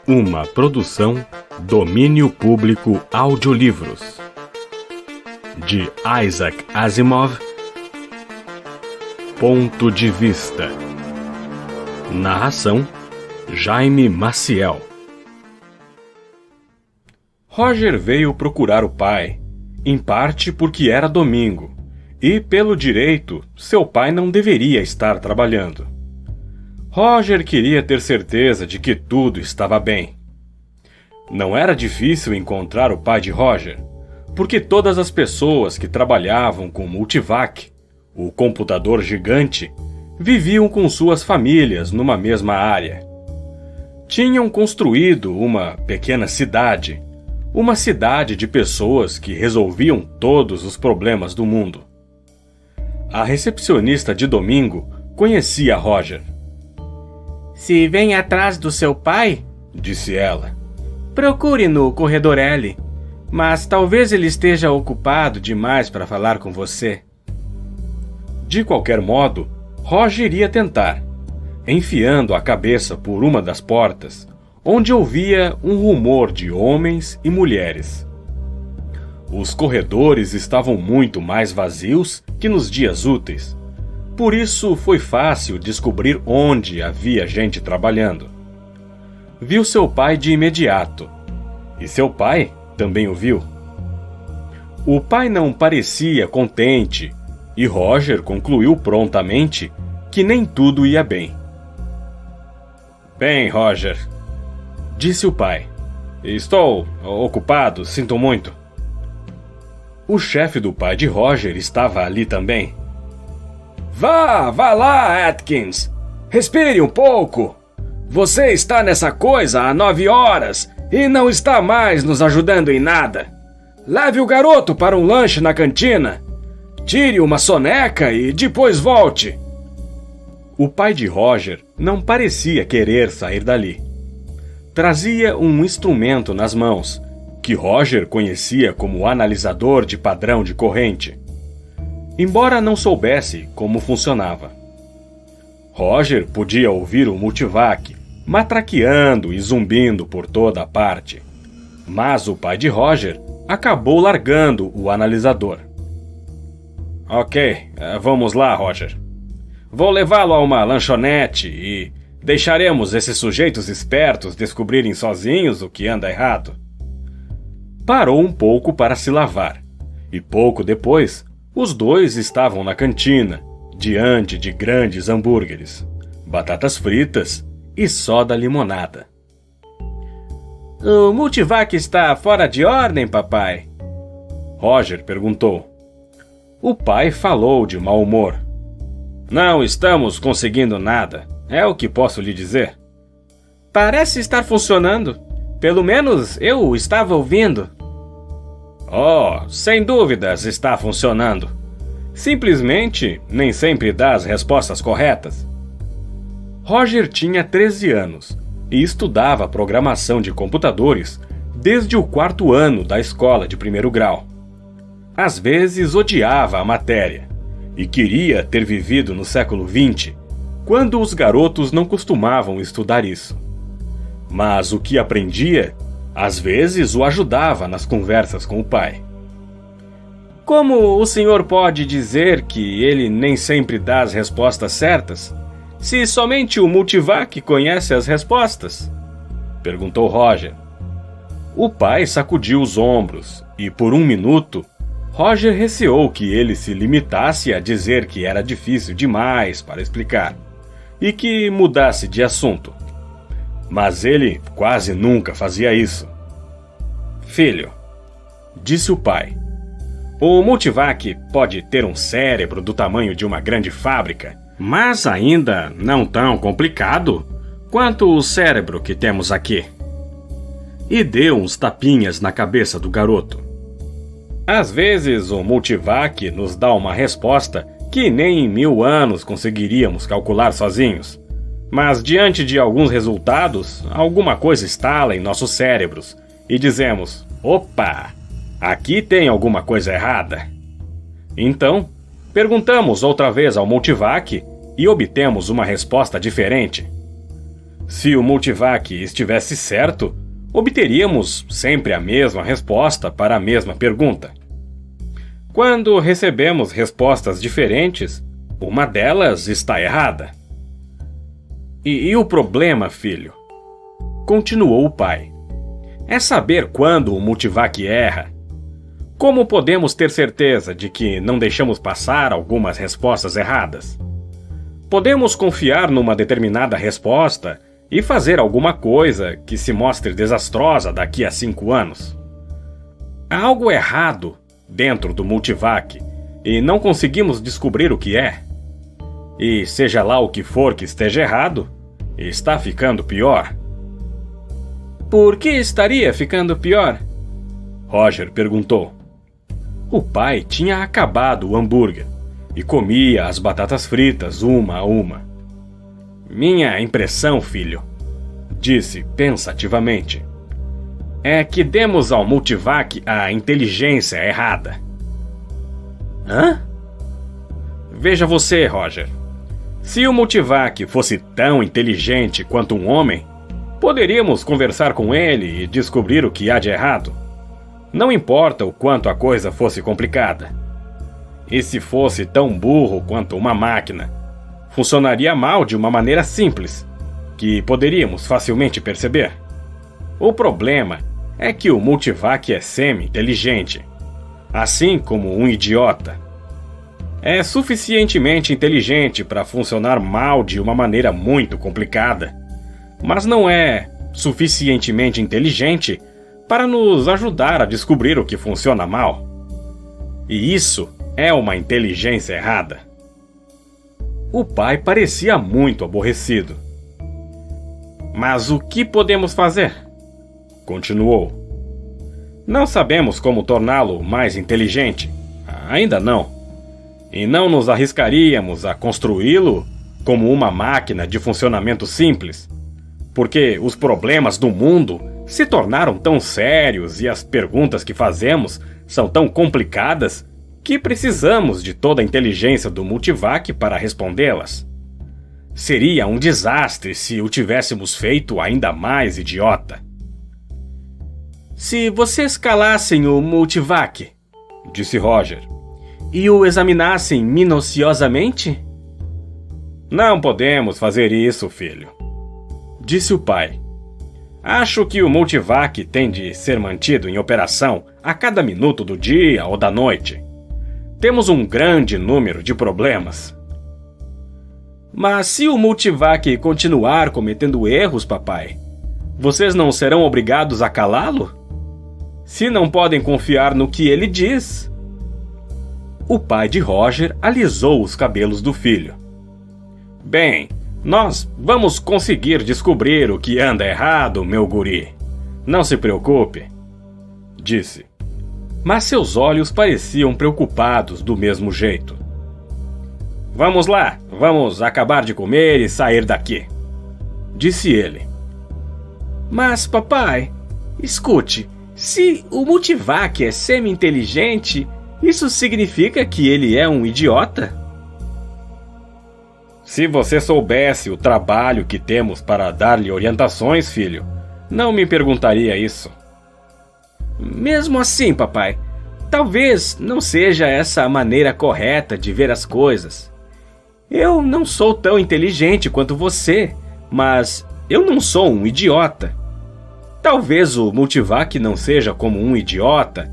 Uma produção Domínio Público Audiolivros de Isaac Asimov. Ponto de vista. Narração Jaime Maciel. Roger veio procurar o pai, em parte porque era domingo, e pelo direito seu pai não deveria estar trabalhando. Roger queria ter certeza de que tudo estava bem. Não era difícil encontrar o pai de Roger, porque todas as pessoas que trabalhavam com o Multivac, o computador gigante, viviam com suas famílias numa mesma área. Tinham construído uma pequena cidade, uma cidade de pessoas que resolviam todos os problemas do mundo. A recepcionista de domingo conhecia Roger. Se vem atrás do seu pai, disse ela, procure no corredor L, mas talvez ele esteja ocupado demais para falar com você. De qualquer modo, Roger iria tentar, enfiando a cabeça por uma das portas, onde ouvia um rumor de homens e mulheres. Os corredores estavam muito mais vazios que nos dias úteis. Por isso foi fácil descobrir onde havia gente trabalhando. Viu seu pai de imediato, e seu pai também o viu. O pai não parecia contente, e Roger concluiu prontamente que nem tudo ia bem. Bem, Roger, disse o pai, estou ocupado, sinto muito. O chefe do pai de Roger estava ali também. Vá lá, Atkins. Respire um pouco. Você está nessa coisa há 9 horas e não está mais nos ajudando em nada. Leve o garoto para um lanche na cantina. Tire uma soneca e depois volte. O pai de Roger não parecia querer sair dali. Trazia um instrumento nas mãos, que Roger conhecia como analisador de padrão de corrente, embora não soubesse como funcionava. Roger podia ouvir o Multivac matraqueando e zumbindo por toda a parte, mas o pai de Roger acabou largando o analisador. Ok, vamos lá, Roger. Vou levá-lo a uma lanchonete e deixaremos esses sujeitos espertos descobrirem sozinhos o que anda errado. Parou um pouco para se lavar, e pouco depois, os dois estavam na cantina, diante de grandes hambúrgueres, batatas fritas e soda limonada. O Multivac está fora de ordem, papai? Roger perguntou. O pai falou de mau humor. Não estamos conseguindo nada, é o que posso lhe dizer. Parece estar funcionando. Pelo menos eu o estava ouvindo. Oh, sem dúvidas está funcionando. Simplesmente nem sempre dá as respostas corretas. Roger tinha 13 anos e estudava programação de computadores desde o 4º ano da escola de 1º grau. Às vezes odiava a matéria e queria ter vivido no século XX, quando os garotos não costumavam estudar isso. Mas o que aprendia, às vezes o ajudava nas conversas com o pai. Como o senhor pode dizer que ele nem sempre dá as respostas certas, se somente o Multivac conhece as respostas? Perguntou Roger. O pai sacudiu os ombros e, por 1 minuto, Roger receou que ele se limitasse a dizer que era difícil demais para explicar e que mudasse de assunto. Mas ele quase nunca fazia isso. Filho, disse o pai, o Multivac pode ter um cérebro do tamanho de uma grande fábrica, mas ainda não tão complicado quanto o cérebro que temos aqui. E deu uns tapinhas na cabeça do garoto. Às vezes o Multivac nos dá uma resposta que nem em 1000 anos conseguiríamos calcular sozinhos. Mas diante de alguns resultados, alguma coisa estala em nossos cérebros e dizemos, opa, aqui tem alguma coisa errada. Então, perguntamos outra vez ao Multivac e obtemos uma resposta diferente. se o Multivac estivesse certo, obteríamos sempre a mesma resposta para a mesma pergunta. Quando recebemos respostas diferentes, uma delas está errada. E o problema, filho? Continuou o pai. É saber quando o Multivac erra. Como podemos ter certeza de que não deixamos passar algumas respostas erradas? Podemos confiar numa determinada resposta e fazer alguma coisa que se mostre desastrosa daqui a 5 anos. Há algo errado dentro do Multivac e não conseguimos descobrir o que é. E seja lá o que for que esteja errado, está ficando pior. Por que estaria ficando pior? Roger perguntou. O pai tinha acabado o hambúrguer e comia as batatas fritas uma a uma. Minha impressão, filho, disse pensativamente, é que demos ao Multivac a inteligência errada. Hã? Veja você, Roger. Se o Multivac fosse tão inteligente quanto um homem, poderíamos conversar com ele e descobrir o que há de errado. Não importa o quanto a coisa fosse complicada. E se fosse tão burro quanto uma máquina, funcionaria mal de uma maneira simples, que poderíamos facilmente perceber. O problema é que o Multivac é semi-inteligente, assim como um idiota. É suficientemente inteligente para funcionar mal de uma maneira muito complicada, mas não é suficientemente inteligente para nos ajudar a descobrir o que funciona mal. E isso é uma inteligência errada. O pai parecia muito aborrecido. Mas o que podemos fazer? Continuou. Não sabemos como torná-lo mais inteligente. Ainda não. E não nos arriscaríamos a construí-lo como uma máquina de funcionamento simples, porque os problemas do mundo se tornaram tão sérios e as perguntas que fazemos são tão complicadas que precisamos de toda a inteligência do Multivac para respondê-las. Seria um desastre se o tivéssemos feito ainda mais idiota. Se vocês calassem o Multivac, disse Roger, e o examinassem minuciosamente? Não podemos fazer isso, filho, disse o pai. Acho que o Multivac tem de ser mantido em operação a cada minuto do dia ou da noite. Temos um grande número de problemas. Mas se o Multivac continuar cometendo erros, papai, vocês não serão obrigados a calá-lo? Se não podem confiar no que ele diz. O pai de Roger alisou os cabelos do filho. Bem, nós vamos conseguir descobrir o que anda errado, meu guri. Não se preocupe, disse. Mas seus olhos pareciam preocupados do mesmo jeito. Vamos lá, vamos acabar de comer e sair daqui, disse ele. Mas, papai, escute, se o Multivac é semi-inteligente, isso significa que ele é um idiota? Se você soubesse o trabalho que temos para dar-lhe orientações, filho, não me perguntaria isso. Mesmo assim, papai, talvez não seja essa a maneira correta de ver as coisas. Eu não sou tão inteligente quanto você, mas eu não sou um idiota. Talvez o Multivac não seja como um idiota.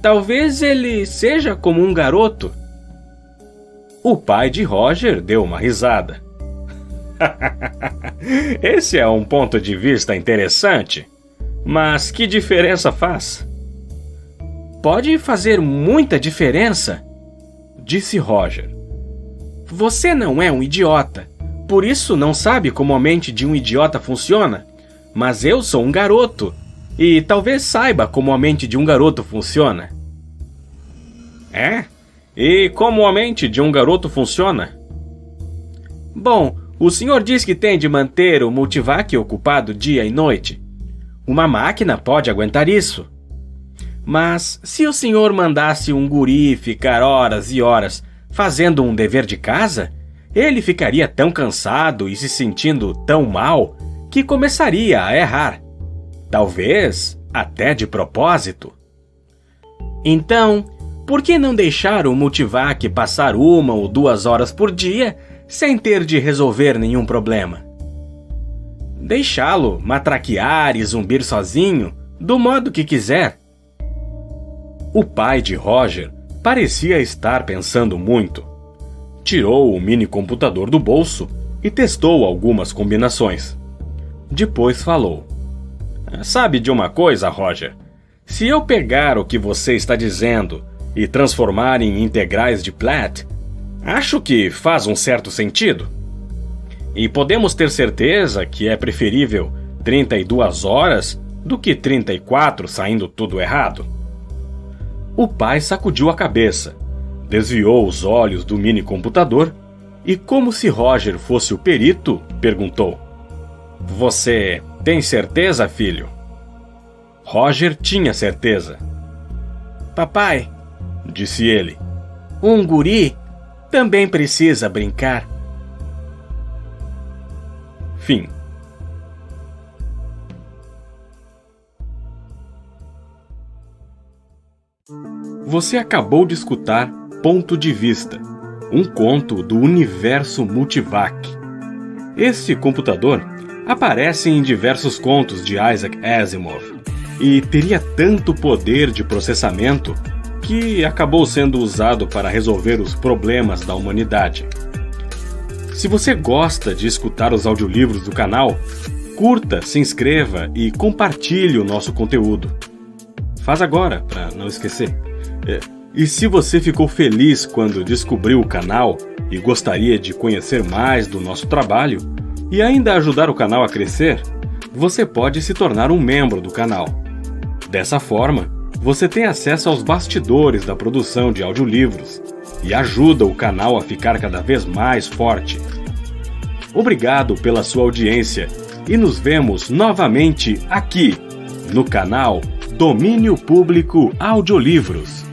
Talvez ele seja como um garoto. O pai de Roger deu uma risada. Esse é um ponto de vista interessante. Mas que diferença faz? Pode fazer muita diferença, disse Roger. Você não é um idiota, por isso não sabe como a mente de um idiota funciona. Mas eu sou um garoto, e talvez saiba como a mente de um garoto funciona. É? E como a mente de um garoto funciona? Bom, o senhor diz que tem de manter o Multivac ocupado dia e noite. Uma máquina pode aguentar isso. Mas se o senhor mandasse um guri ficar horas e horas fazendo um dever de casa, ele ficaria tão cansado e se sentindo tão mal que começaria a errar. Talvez até de propósito. Então, por que não deixar o Multivac passar 1 ou 2 horas por dia sem ter de resolver nenhum problema? Deixá-lo matraquear e zumbir sozinho, do modo que quiser. O pai de Roger parecia estar pensando muito. Tirou o mini-computador do bolso e testou algumas combinações. Depois falou: "Sabe de uma coisa, Roger? Se eu pegar o que você está dizendo e transformar em integrais de Platt, acho que faz um certo sentido. E podemos ter certeza que é preferível 32 horas do que 34 saindo tudo errado." O pai sacudiu a cabeça, desviou os olhos do mini-computador e, como se Roger fosse o perito, perguntou: "Você tem certeza, filho?" Roger tinha certeza. "Papai", disse ele, "um guri também precisa brincar." Fim. Você acabou de escutar Ponto de Vista, um conto do universo Multivac. Este computador aparece em diversos contos de Isaac Asimov e teria tanto poder de processamento que acabou sendo usado para resolver os problemas da humanidade. Se você gosta de escutar os audiolivros do canal, curta, se inscreva e compartilhe o nosso conteúdo. Faz agora, para não esquecer. E se você ficou feliz quando descobriu o canal e gostaria de conhecer mais do nosso trabalho e ainda ajudar o canal a crescer, você pode se tornar um membro do canal. Dessa forma, você tem acesso aos bastidores da produção de audiolivros e ajuda o canal a ficar cada vez mais forte. Obrigado pela sua audiência e nos vemos novamente aqui no canal Domínio Público Audiolivros.